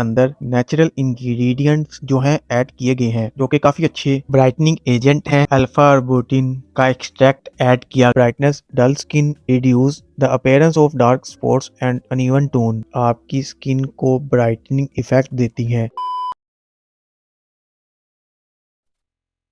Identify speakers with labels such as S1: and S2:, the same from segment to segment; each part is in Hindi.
S1: अंदर नेचुरल इंग्रेडिएंट्स जो हैं ऐड किए गए हैं, जो कि काफी अच्छे ब्राइटनिंग एजेंट हैं। अल्फा अर्बुटिन का एक्सट्रैक्ट ऐड किया, brightness, dull skin, reduce the appearance of dark spots and uneven tone, आपकी स्किन को ब्राइटनिंग इफेक्ट देती हैं।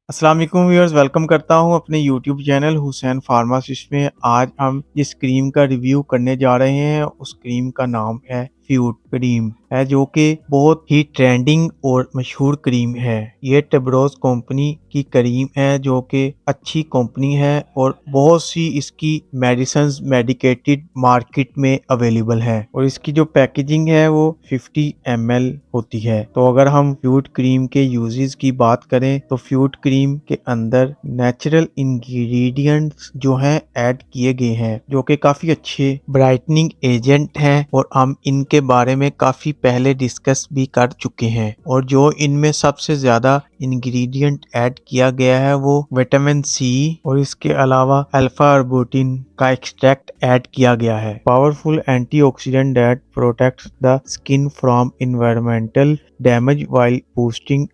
S1: अस्सलाम वालेकुम व्यूअर्स, वेलकम करता हूं अपने YouTube चैनल हुसैन फार्मासिस्ट में। आज हम जिस क्रीम का रिव्यू करने जा रहे हैं उस क्रीम का नाम है फ्यूट क्रीम है, जो कि बहुत ही ट्रेंडिंग और मशहूर क्रीम है। ये टेब्रोज कंपनी की क्रीम है, जो कि अच्छी कंपनी है और बहुत सी इसकी मेडिसिन्स मेडिकेटेड मार्केट में अवेलेबल है। और इसकी जो पैकेजिंग है वो 50 ml होती है। तो अगर हम फ्यूट क्रीम के यूजेस की बात करें तो फ्यूट क्रीम के अंदर नेचुरल इंग्रेडिएंट्स जो हैं ऐड किए गए हैं, जो कि काफी अच्छे ब्राइटनिंग एजेंट हैं और हम इनके बारे में काफी पहले डिस्कस भी कर चुके हैं। और जो इनमें सबसे ज्यादा इंग्रेडिएंट ऐड किया गया है वो विटामिन सी और इसके अलावा अल्फा अर्बुटिन का एक्सट्रैक्ट ऐड किया गया है। Powerful antioxidant that protects the skin from environmental damage while boosting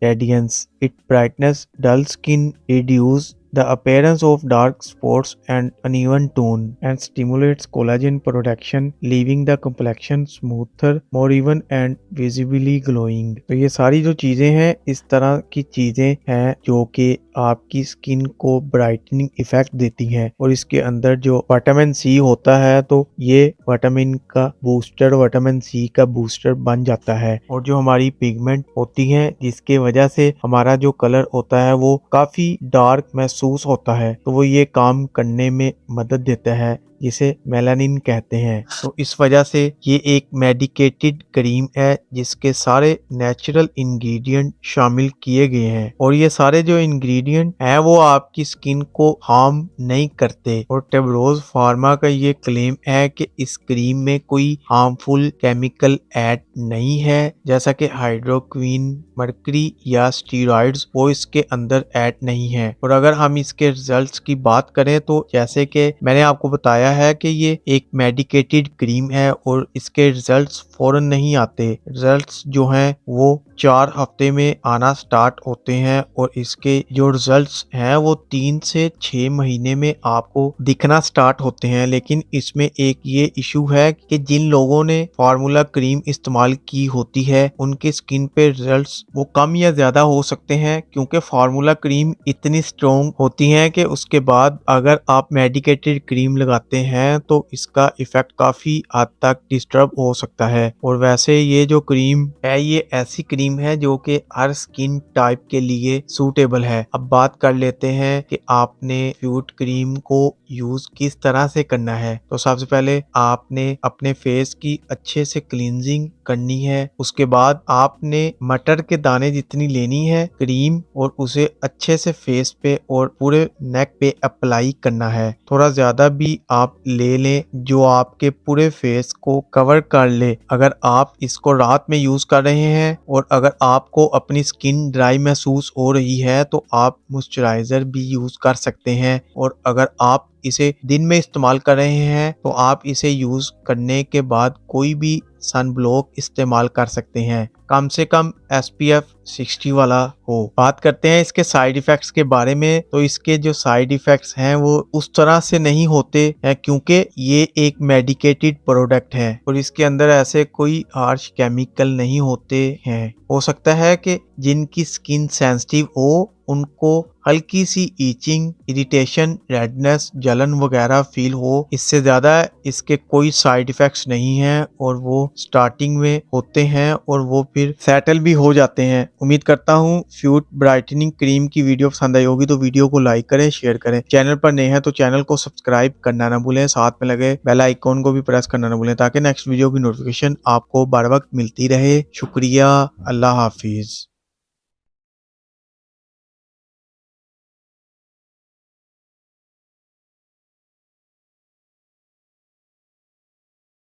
S1: radiance, it brightness, dull skin, reduce the appearance of dark spots and uneven tone, and stimulates collagen production, leaving the complexion smoother, more even and visibly glowing। तो ये सारी जो चीजें हैं, इस तरह की चीजें हैं जो कि आपकी स्किन को ब्राइटनिंग इफेक्ट देती हैं। और इसके अंदर जो विटामिन सी होता है, तो ये विटामिन का बूस्टर, विटामिन सी का बूस्टर बन जाता है। और जो हमारी पिगमेंट होती है, जिसके वजह से हमारा जो कलर होता है वो काफी डार्क महसूस होता है, तो वो ये काम करने में मदद देता है, जिसे मेलानिन कहते हैं। तो इस वजह से ये एक मेडिकेटेड क्रीम है जिसके सारे नेचुरल इंग्रेडिएंट शामिल किए गए हैं। और ये सारे जो इंग्रेडिएंट हैं वो आपकी स्किन को हार्म नहीं करते। और टेब्रोज फार्मा का ये क्लेम है कि इस क्रीम में कोई हार्मफुल केमिकल ऐड नहीं है, जैसा कि हाइड्रोक्विन, मर्करी या स्टीरॉइड्स, वो इसके अंदर ऐड नहीं है। और अगर हम इसके रिजल्ट्स की बात करें तो जैसे कि मैंने आपको बताया है कि ये एक मेडिकेटेड क्रीम है और इसके रिजल्ट्स फौरन नहीं आते। रिजल्ट्स जो हैं वो 4 हफ्ते में आना स्टार्ट होते हैं और इसके जो रिजल्ट्स हैं वो 3 से 6 महीने में आपको दिखना स्टार्ट होते हैं। लेकिन इसमें एक ये इशू है कि जिन लोगों ने फार्मूला क्रीम इस्तेमाल की होती है उनके स्किन पे रिजल्ट्स वो कम या ज्यादा हो सकते हैं, क्योंकि फार्मूला क्रीम इतनी स्ट्रॉन्ग होती है कि उसके बाद अगर आप मेडिकेटेड क्रीम लगाते हैं तो इसका इफेक्ट काफी हद तक डिस्टर्ब हो सकता है। और वैसे ये जो क्रीम है ये ऐसी क्रीम है जो कि हर स्किन टाइप के लिए सूटेबल है। अब बात कर लेते हैं कि आपने फ्यूट क्रीम को यूज किस तरह से करना है। तो सबसे पहले आपने अपने फेस की अच्छे से क्लींजिंग करनी है। उसके बाद आपने मटर के दाने जितनी लेनी है क्रीम और उसे अच्छे से फेस पे और पूरे नेक पे अप्लाई करना है। थोड़ा ज्यादा भी आप ले लें जो आपके पूरे फेस को कवर कर ले। अगर आप इसको रात में यूज कर रहे हैं और अगर आपको अपनी स्किन ड्राई महसूस हो रही है तो आप मॉइस्चराइजर भी यूज कर सकते हैं। और अगर आप इसे दिन में इस्तेमाल कर रहे हैं तो आप इसे यूज करने के बाद कोई भी सन ब्लॉक इस्तेमाल कर सकते हैं, कम से कम SPF 60 वाला हो। बात करते हैं इसके साइड इफेक्ट्स के बारे में। तो इसके जो साइड इफेक्ट्स हैं वो उस तरह से नहीं होते हैं, क्योंकि ये एक मेडिकेटेड प्रोडक्ट है और इसके अंदर ऐसे कोई हार्श केमिकल नहीं होते हैं। हो सकता है कि जिनकी स्किन सेंसिटिव हो उनको हल्की सी ईचिंग, इरिटेशन, रेडनेस, जलन वगैरह फील हो, इससे ज्यादा इसके कोई साइड इफेक्ट्स नहीं हैं और वो स्टार्टिंग में होते हैं और वो फिर सेटल भी हो जाते हैं। उम्मीद करता हूँ फ्यूट ब्राइटनिंग क्रीम की वीडियो पसंद आई होगी, तो वीडियो को लाइक करें, शेयर करें। चैनल पर नए हैं तो चैनल को सब्सक्राइब करना ना भूलें, साथ में लगे बेल आइकॉन को भी प्रेस करना ना भूलें, ताकि नेक्स्ट वीडियो की नोटिफिकेशन आपको बर वक्त मिलती रहे। शुक्रिया, अल्लाह हाफिज।